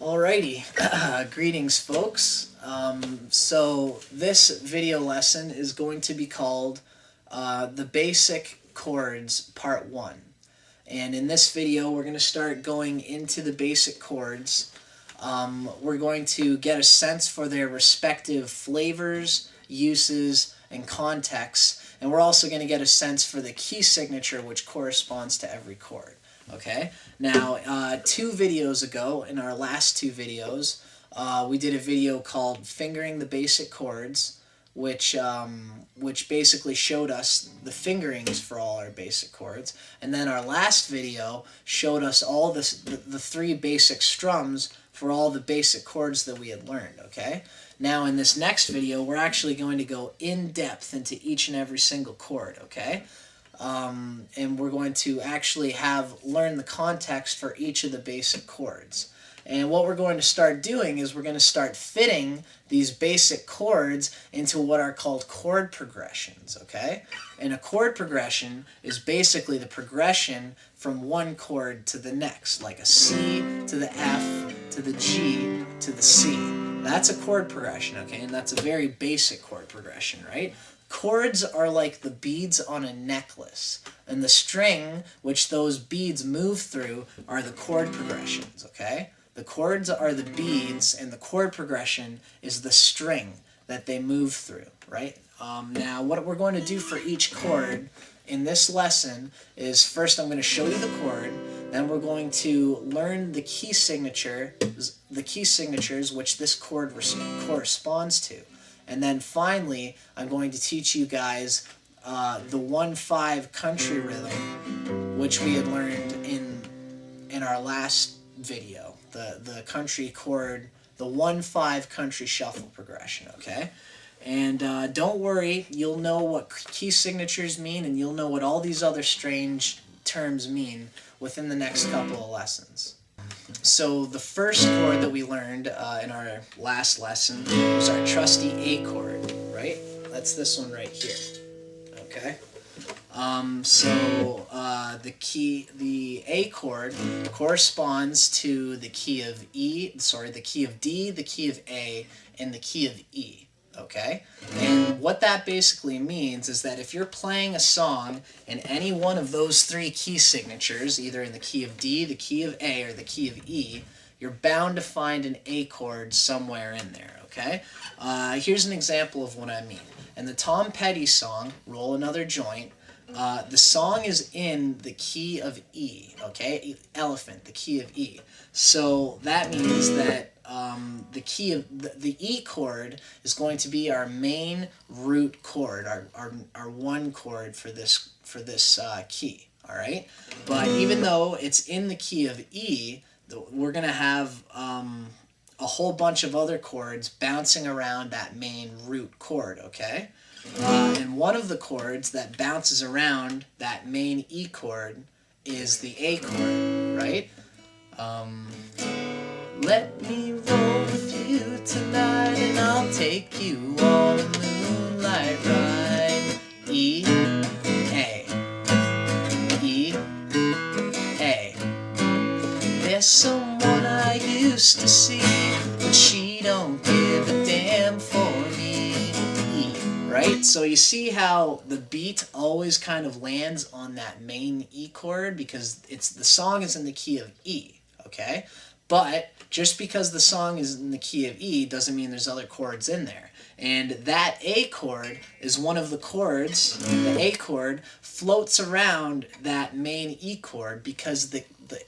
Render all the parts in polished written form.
Alrighty, greetings folks. So this video lesson is going to be called the Basic Chords Part 1. And in this video we're going to start going into the basic chords. We're going to get a sense for their respective flavors, uses, and contexts. And we're also going to get a sense for the key signature which corresponds to every chord. Okay, now 2 videos ago, in our last 2 videos, we did a video called Fingering the Basic Chords, which basically showed us the fingerings for all our basic chords. And then our last video showed us all the 3 basic strums for all the basic chords that we had learned, okay? Now in this next video, we're actually going to go in depth into each and every single chord, okay? And we're going to actually learn the context for each of the basic chords. And what we're going to start doing is we're going to start fitting these basic chords into what are called chord progressions, okay? And a chord progression is basically the progression from one chord to the next, like a C to the F to the G to the C. That's a chord progression, okay? And that's a very basic chord progression, right? Chords are like the beads on a necklace, and the string which those beads move through are the chord progressions, okay? The chords are the beads, and the chord progression is the string that they move through, right? Now, what we're going to do for each chord in this lesson is first I'm going to show you the chord, then we're going to learn the key signatures which this chord corresponds to. And then finally, I'm going to teach you guys the 1/5 country rhythm, which we had learned in our last video. The country chord, the 1/5 country shuffle progression, okay? And don't worry, you'll know what key signatures mean, and you'll know what all these other strange terms mean within the next couple of lessons. So the first chord that we learned in our last lesson was our trusty A chord, right? That's this one right here, okay? The A chord corresponds to the key of the key of D, the key of A, and the key of E, okay? And what that basically means is that if you're playing a song in any one of those 3 key signatures, either in the key of D, the key of A, or the key of E, you're bound to find an A chord somewhere in there, okay? Here's an example of what I mean. In the Tom Petty song, Roll Another Joint, the song is in the key of E, okay? Elephant, the key of E. So that means that the key of the E chord is going to be our main root chord, our 1 chord for this key, all right? But even though it's in the key of E, we're going to have a whole bunch of other chords bouncing around that main root chord, okay? And one of the chords that bounces around that main E chord is the A chord, right? Let me roll with you tonight, and I'll take you on a moonlight ride. E, A, E, A. There's someone I used to see, but she don't give a damn for me. E, right? So you see how the beat always kind of lands on that main E chord because the song is in the key of E, okay? But just because the song is in the key of E doesn't mean there's other chords in there. And that A chord is one of the chords. The A chord floats around that main E chord because the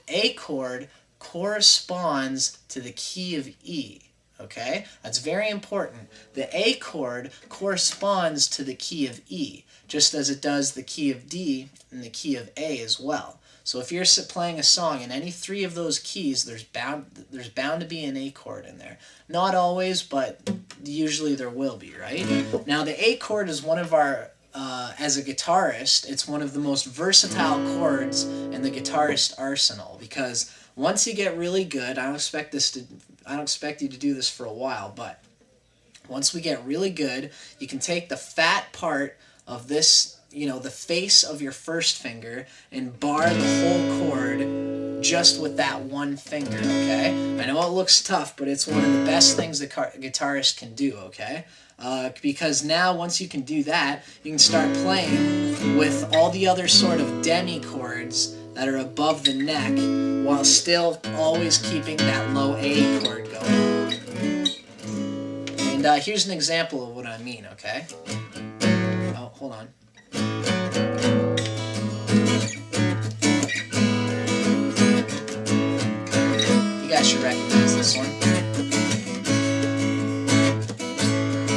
A chord corresponds to the key of E. Okay? That's very important. The A chord corresponds to the key of E, just as it does the key of D and the key of A as well. So if you're playing a song in any 3 of those keys, there's bound to be an A chord in there. Not always, but usually there will be, right? Now the A chord is one of our, as a guitarist, it's one of the most versatile chords in the guitarist arsenal, because once you get really good, I don't expect you to do this for a while, but once we get really good, you can take the fat part of this, the face of your first finger, and bar the whole chord just with that one finger, okay? I know it looks tough, but it's one of the best things that guitarists can do, okay? Because now, once you can do that, you can start playing with all the other sort of demi chords that are above the neck, while still always keeping that low A chord going. And here's an example of what I mean, okay? Oh, hold on. You guys should recognize this one.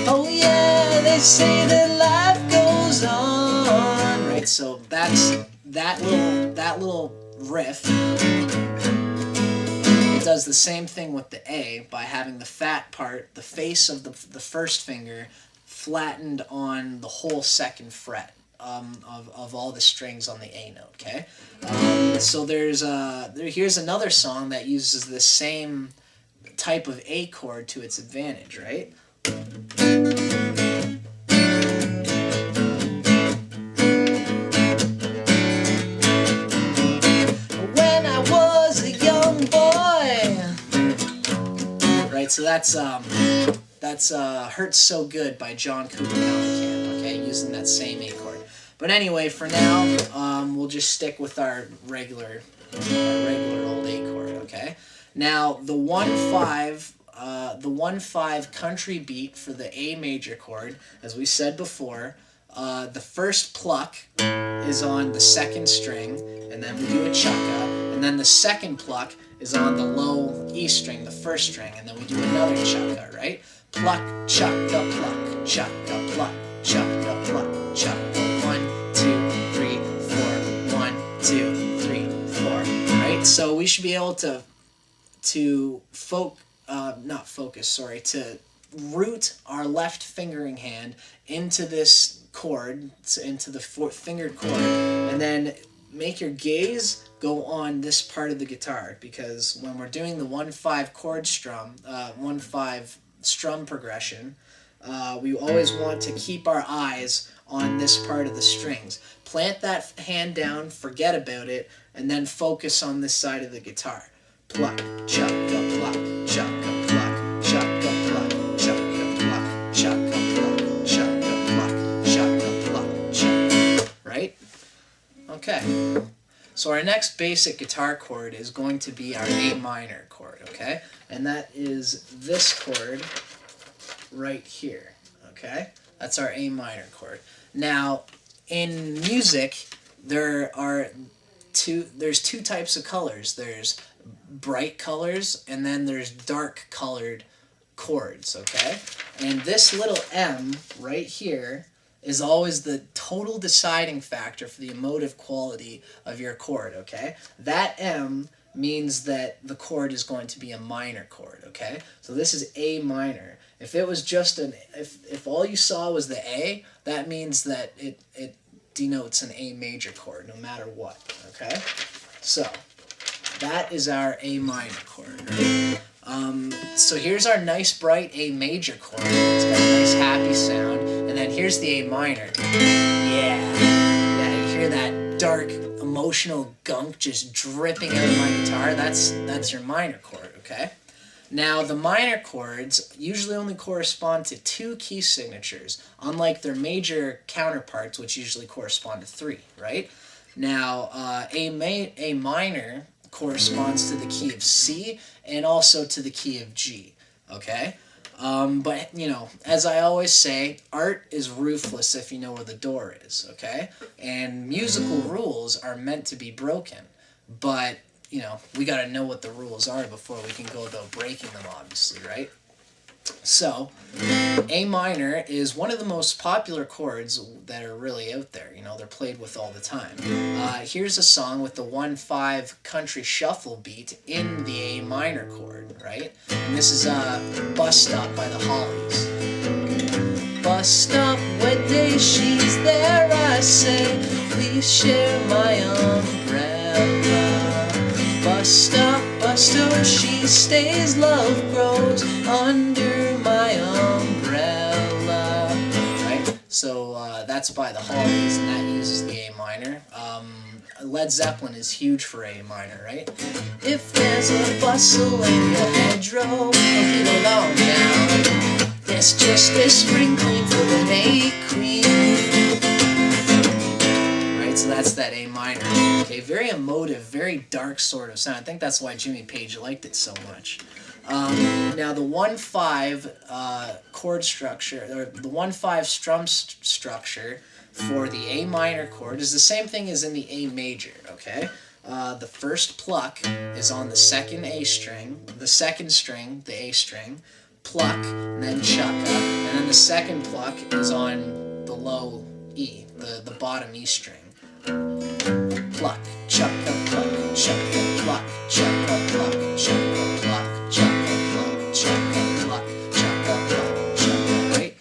Oh yeah, they say that life goes on. Right, so that's that little riff. It does the same thing with the A by having the fat part, the face of the first finger, flattened on the whole second fret of all the strings on the A note. Okay, so here's another song that uses the same type of A chord to its advantage, right? When I was a young boy, right? So that's Hurts So Good by John Cougar Mellencamp, okay, using that same A chord. But anyway, for now, we'll just stick with our regular old A chord, okay? Now, the 1-5 country beat for the A major chord, as we said before, the first pluck is on the second string, and then we do a chukka, and then the second pluck is on the low E string, the first string, and then we do another chukka, right? Pluck, chukka, pluck, chukka, pluck, chukka, pluck, chukka. 1, 2, 3, 4. 1, 2, 3, 4. Right? So we should be able to root our left fingering hand into this chord, into the fingered chord, and then make your gaze go on this part of the guitar, because when we're doing the 1-5 chord strum, 1-5 strum progression, we always want to keep our eyes on this part of the strings. Plant that hand down, forget about it, and then focus on this side of the guitar. Pluck, chukka, pluck, chukka, pluck, chukka, pluck, chukka, pluck, chukka, pluck, chukka, pluck, chukka, pluck, chukka. Right? Okay. So our next basic guitar chord is going to be our A minor chord, okay? And that is this chord right here, okay? That's our A minor chord. Now, in music, there's two types of colors. There's bright colors, and then there's dark colored chords, okay? And this little M right here is always the total deciding factor for the emotive quality of your chord, okay? That M means that the chord is going to be a minor chord, okay? So this is A minor. If it was just if all you saw was the A, that means that it denotes an A major chord, no matter what, okay? So that is our A minor chord, right? So here's our nice bright A major chord. It's got a nice happy sound. And then here's the A minor. Yeah, you hear that dark emotional gunk just dripping out of my guitar. That's your minor chord, okay? Now, the minor chords usually only correspond to 2 key signatures, unlike their major counterparts, which usually correspond to 3, right? Now, A minor corresponds to the key of C and also to the key of G, okay? But, you know, as I always say, art is ruthless if you know where the door is, okay? And musical rules are meant to be broken, but, you know, we got to know what the rules are before we can go about breaking them, obviously, right? So, A minor is one of the most popular chords that are really out there. You know, they're played with all the time. Here's a song with the 1-5 country shuffle beat in the A minor chord, right? And this is Bus Stop by the Hollies. Bus stop, wet day, she's there, I say, please share my umbrella. Bus stop, she stays, love grows under my umbrella. Right? So that's by the Hollies, and that uses the A minor. Led Zeppelin is huge for A minor, right? If there's a bustle in your hedgerow, don't get along now. There's just a spring clean for the May Queen. Right, so that's that A minor. Okay, very emotive, very dark sort of sound. I think that's why Jimmy Page liked it so much. Now the 1-5 chord structure, or the 1-5 strum structure for the A minor chord is the same thing as in the A major, okay? The first pluck is on the second A string, the second string, the A string, pluck, and then chukka, and then the second pluck is on the low E, the bottom E string. Pluck, chukka, pluck, chukka, pluck, chukka, pluck, chukka, pluck, chukka, pluck, chukka, pluck, chukka, pluck, chukka, right?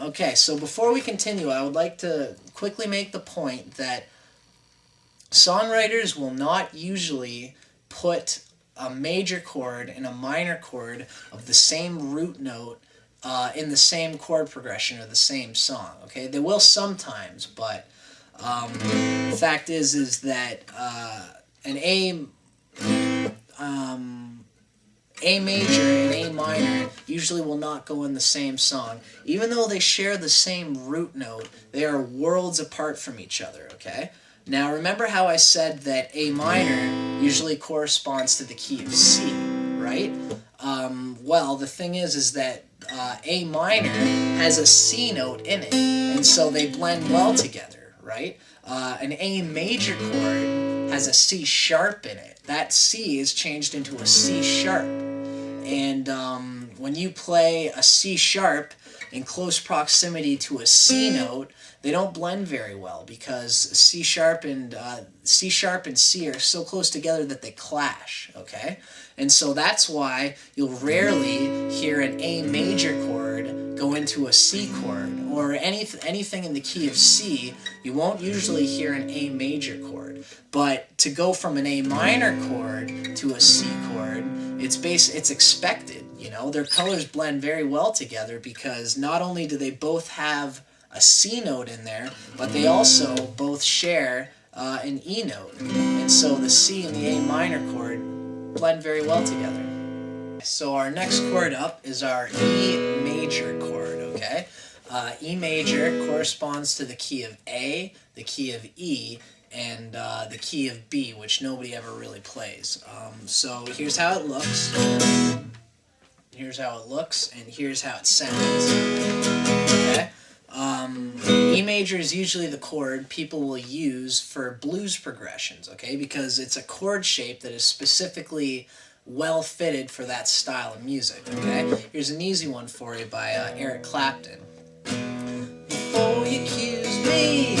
Okay, so before we continue, I would like to quickly make the point that songwriters will not usually put a major chord and a minor chord of the same root note in the same chord progression or the same song. Okay, they will sometimes, but the fact is that an A major and A minor usually will not go in the same song. Even though they share the same root note, they are worlds apart from each other, okay? Now remember how I said that A minor usually corresponds to the key of C, right? Well, the thing is that A minor has a C note in it, and so they blend well together, right? An A major chord has a C sharp in it. That C is changed into a C sharp. And when you play a C sharp in close proximity to a C note, they don't blend very well because C sharp and C are so close together that they clash, okay? And so that's why you'll rarely hear an A major chord go into a C chord, or anything in the key of C, you won't usually hear an A major chord. But to go from an A minor chord to a C chord, it's expected, you know? Their colors blend very well together because not only do they both have a C note in there, but they also both share an E note. And so the C and the A minor chord blend very well together. So our next chord up is our E major chord, okay? E major corresponds to the key of A, the key of E, and the key of B, which nobody ever really plays. So here's how it looks. Here's how it looks, and here's how it sounds. Okay? E major is usually the chord people will use for blues progressions, okay? Because it's a chord shape that is specifically well fitted for that style of music, okay? Here's an easy one for you by Eric Clapton. Before you accuse me,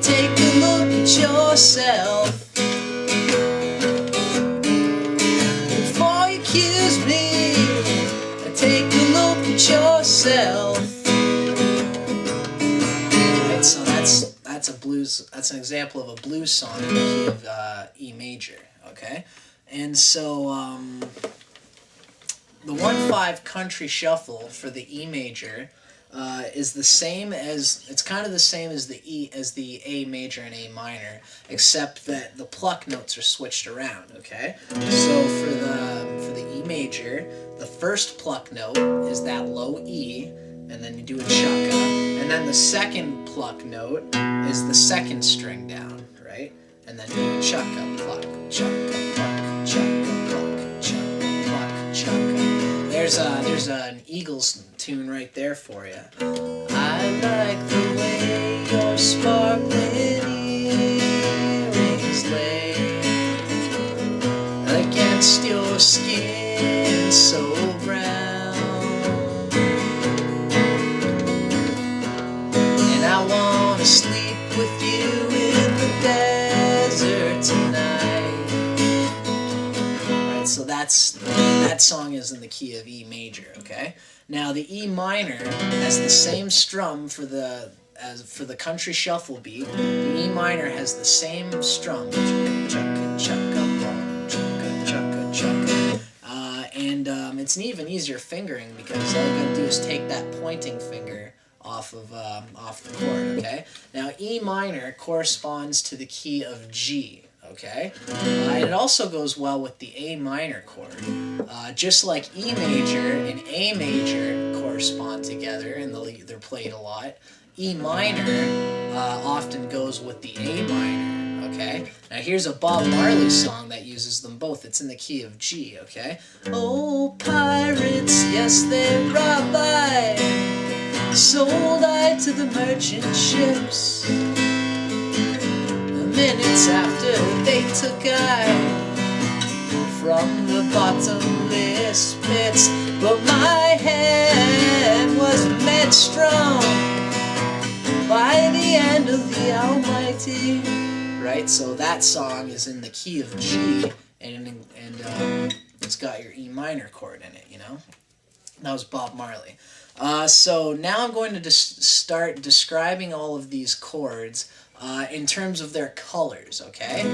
take a look at yourself. Before you accuse me, take a look at yourself. Right, so that's a blues. That's an example of a blues song in the key of E major. Okay, and so the 1-5 country shuffle for the E major is the same as, it's kind of the same as the A major and A minor, except that the pluck notes are switched around, okay? So for the E major, the first pluck note is that low E, and then you do a chukka, and then the second pluck note is the second string down, right? And then you do a chukka, pluck, chukka, pluck, chukka, pluck, chukka, pluck, chukka. There's an Eagles tune right there for you. I like the way your sparkling earrings lay against your skin so brown, and I wanna sleep with you in the desert tonight. Right, so that song is in the key of E major, okay? Now the E minor has the same strum for the country shuffle beat. The E minor has the same strum, chukka, chukka, chukka, chukka, chukka, and it's an even easier fingering because all you gotta do is take that pointing finger off the chord, okay? Now E minor corresponds to the key of G, okay? And it also goes well with the A minor chord. Just like E major and A major correspond together and they're played a lot, E minor often goes with the A minor, okay? Now here's a Bob Marley song that uses them both. It's in the key of G, okay? Oh, pirates, yes, they robbed I, sold I to the merchant ships. Minutes after they took I from the bottomless pits, but my hand was made strong by the hand of the Almighty. Right, so that song is in the key of G, and it's got your E minor chord in it, you know? That was Bob Marley. So now I'm going to start describing all of these chords in terms of their colors, okay?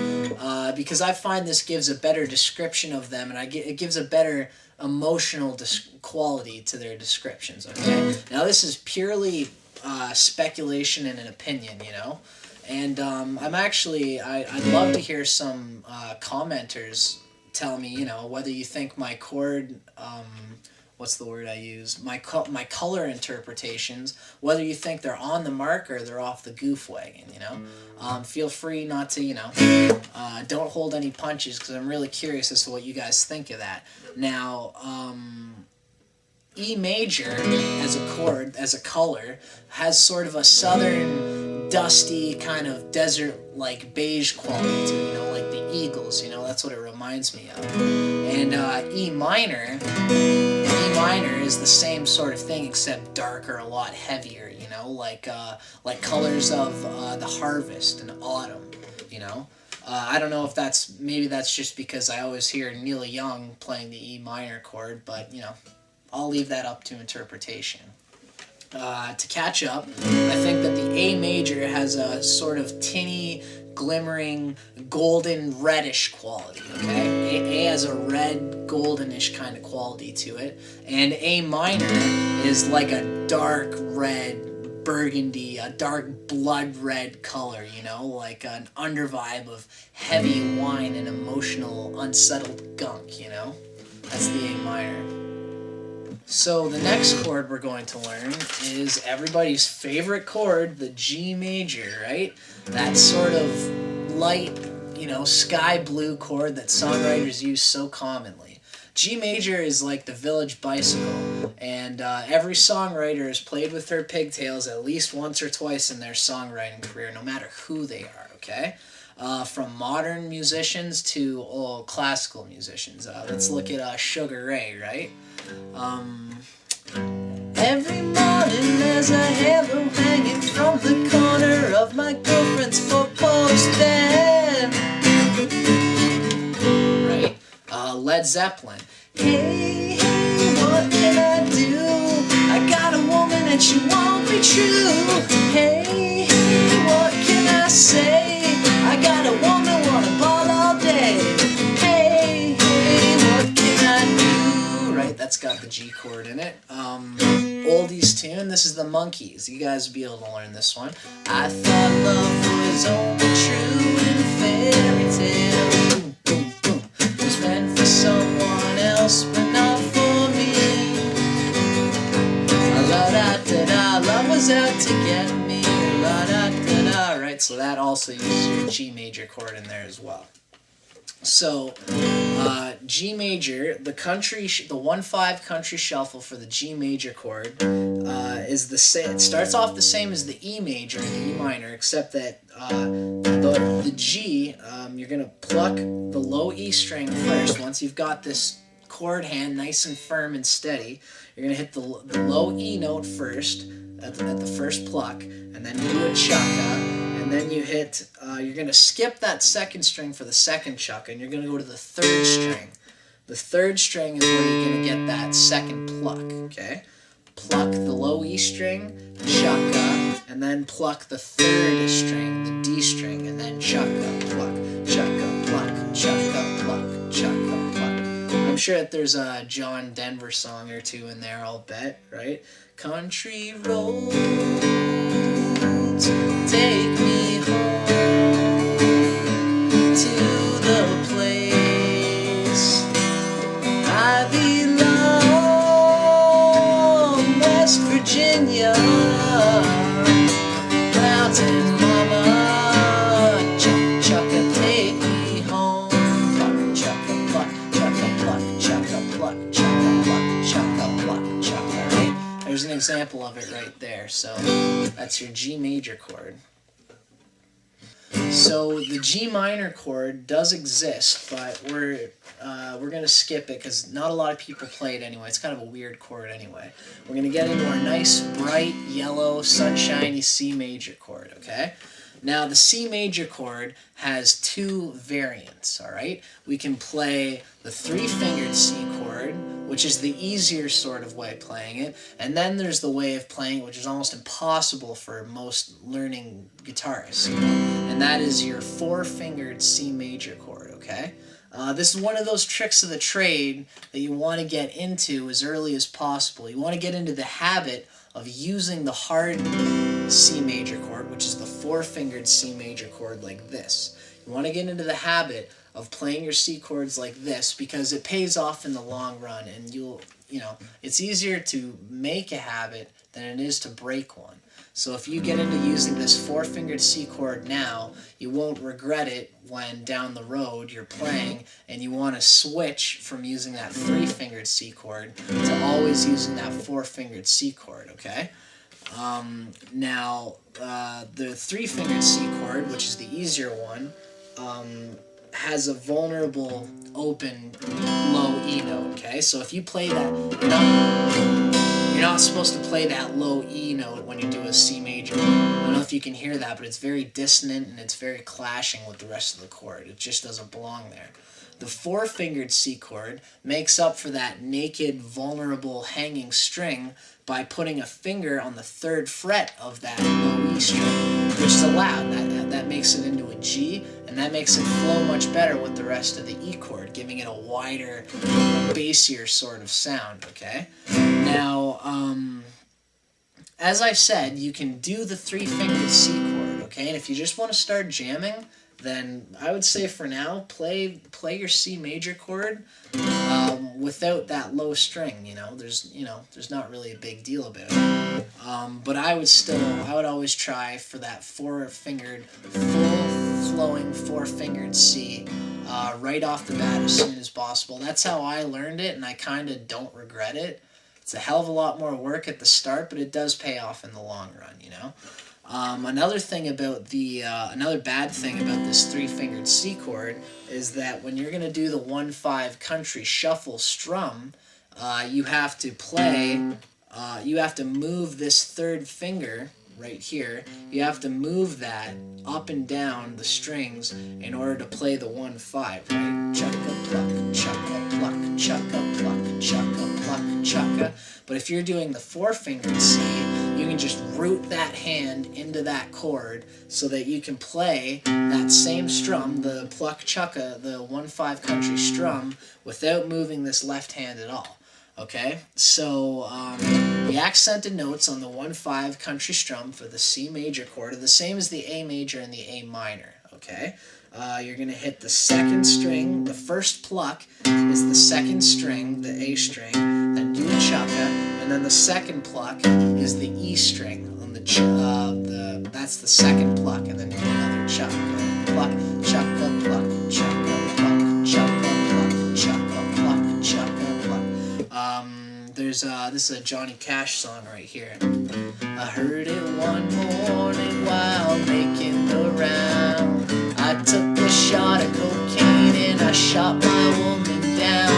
Because I find this gives a better description of them, and it gives a better emotional quality to their descriptions, okay? Now this is purely speculation and an opinion, you know? And I'd love to hear some commenters tell me, you know, whether you think my chord, what's the word I use? My color interpretations, whether you think they're on the mark or they're off the goof wagon, you know? Feel free not to, you know, don't hold any punches, because I'm really curious as to what you guys think of that. Now, E major as a chord, as a color, has sort of a southern, dusty, kind of desert-like beige quality to it, you know, like the Eagles, you know, that's what it reminds me of. And E minor is the same sort of thing, except darker, a lot heavier, you know, like colors of the harvest and autumn, you know. I don't know if maybe that's just because I always hear Neil Young playing the E minor chord, but, you know, I'll leave that up to interpretation. To catch up, I think that the A major has a sort of tinny, glimmering, golden, reddish quality, okay? A has a red, goldenish kind of quality to it, and A minor is like a dark red, burgundy, a dark blood red color, you know, like an undervibe of heavy wine and emotional, unsettled gunk, you know? That's the A minor. So the next chord we're going to learn is everybody's favorite chord, the G major, right? That sort of light, you know, sky blue chord that songwriters use so commonly. G major is like the village bicycle, and every songwriter has played with their pigtails at least once or twice in their songwriting career, no matter who they are, okay? From modern musicians to classical musicians. Let's look at Sugar Ray, right? Every morning there's a halo hanging from the corner of my girlfriend's four-post bed. Right? Led Zeppelin. Hey, hey, what can I do? I got a woman and she won't be true. Hey, hey, what can I say? I got a woman, wanna ball all day. Hey, hey, what can I do? Right, that's got the G chord in it. Oldies tune, this is the Monkees. You guys will be able to learn this one. I thought love was only true in fairy tales. Boom, boom, boom. Was meant for someone else, but not for me. La da da da, love was out to get me. La da da da. Right, so that also uses your G major chord in there as well. So, G major, the 1/5 country shuffle for the G major chord is the same. It starts off the same as the E major and the E minor, except that the G, you're gonna pluck the low E string first. Once you've got this chord hand nice and firm and steady, you're gonna hit the low E note first at the first pluck, and then do a chukka. And then you hit, you're going to skip that second string for the second chuck, and you're going to go to the third string. The third string is where you're going to get that second pluck, okay? Pluck the low E string, chukka, and then pluck the third string, the D string, and then chukka, pluck, chukka, pluck, chukka, pluck, chukka, pluck. I'm sure that there's a John Denver song or two in there, I'll bet, right? Country roads, take me home to the place I belong, West Virginia. Mountain mama, chuck chucka, take me home. Pluck chucka, pluck chucka, pluck chucka, pluck chucka, pluck chucka, pluck chucka. Right? There's an example of it right there. So that's your G major chord. So the G minor chord does exist, but we're gonna skip it because not a lot of people play it anyway. It's kind of a weird chord anyway. We're gonna get into our nice bright yellow sunshiny C major chord. Okay. Now the C major chord has two variants. All right. We can play the three-fingered C chord, which is the easier sort of way of playing it, and then there's the way of playing it which is almost impossible for most learning guitarists, and that is your four-fingered C major chord. Okay, this is one of those tricks of the trade that you want to get into as early as possible. You want to get into the habit of using the hard C major chord, which is the four-fingered C major chord, like this. You want to get into the habit of playing your C chords like this because it pays off in the long run, and it's easier to make a habit than it is to break one. So if you get into using this four-fingered C chord now, you won't regret it when down the road you're playing and you want to switch from using that three-fingered C chord to always using that four-fingered C chord, okay? Now, the three-fingered C chord, which is the easier one, has a vulnerable open low E note, okay? So if you play that, you're not supposed to play that low E note when you do a C major. I don't know if you can hear that, but it's very dissonant and it's very clashing with the rest of the chord. It just doesn't belong there. The four-fingered C chord makes up for that naked, vulnerable, hanging string by putting a finger on the third fret of that low E string, which is allowed. That makes it into a G, and that makes it flow much better with the rest of the E chord, giving it a wider, bassier sort of sound, okay? Now, as I said, you can do the three-fingered C chord, okay? And if you just want to start jamming, then I would say for now, play your C major chord without that low string. There's not really a big deal about it. But I would always try for that four-fingered, full-flowing four-fingered C right off the bat as soon as possible. That's how I learned it, and I kind of don't regret it. It's a hell of a lot more work at the start, but it does pay off in the long run, Another bad thing about this three-fingered C chord is that when you're going to do the 1-5 country shuffle strum, you have to move this third finger right here. You have to move that up and down the strings in order to play the 1-5, right? Chukka, pluck, chukka, pluck, chukka, pluck, chukka, pluck, chukka. But if you're doing the four-fingered C, you can just root that hand into that chord so that you can play that same strum, the pluck chukka, the 1-5 country strum, without moving this left hand at all. Okay, so the accented notes on the 1-5 country strum for the C major chord are the same as the A major and the A minor. Okay, you're going to hit the second string. The first pluck is the second string, the A string, then do the chukka, and then the second pluck is the E string on that's the second pluck, and then do another chukka, pluck, chukka, pluck, chukka, pluck, chukka, pluck, chukka, pluck, chukka, pluck. This is a Johnny Cash song right here. I heard it one morning while making the round. I took a shot of cocaine and I shot my woman down.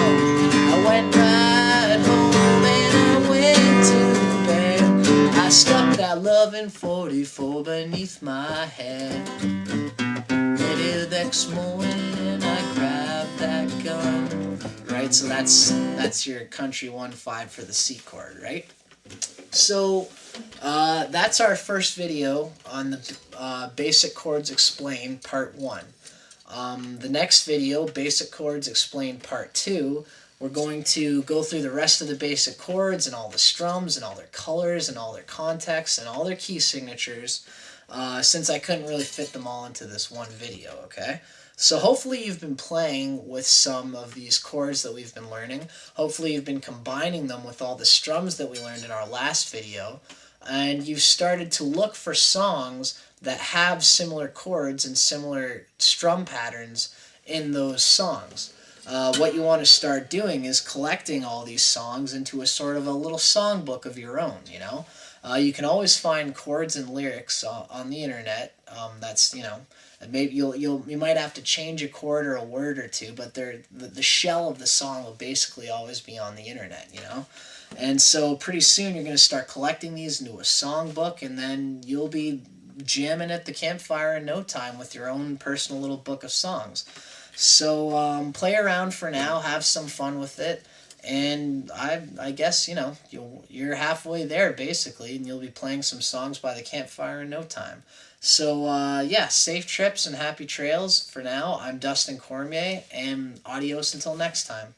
I went right home and I went to bed. I stuck that loving 44 beneath my head. Maybe the next morning I grabbed that gun. Right, so that's your country 1-5 for the C chord, right? So that's our first video on the Basic Chords Explained Part 1. The next video, Basic Chords Explained Part 2, We're going to go through the rest of the basic chords and all the strums and all their colors and all their contexts and all their key signatures, since I couldn't really fit them all into this one video, okay? So hopefully you've been playing with some of these chords that we've been learning. Hopefully you've been combining them with all the strums that we learned in our last video, and you've started to look for songs that have similar chords and similar strum patterns in those songs. What you want to start doing is collecting all these songs into a sort of a little songbook of your own, you know? You can always find chords and lyrics on the internet. That's, you know, maybe you might have to change a chord or a word or two, but the shell of the song will basically always be on the internet, you know? And so pretty soon you're going to start collecting these into a songbook, and then you'll be jamming at the campfire in no time with your own personal little book of songs. So play around for now, have some fun with it, and I guess, you know, you're halfway there basically, and you'll be playing some songs by the campfire in no time. So yeah, safe trips and happy trails for now. I'm Dustin Cormier, and adios until next time.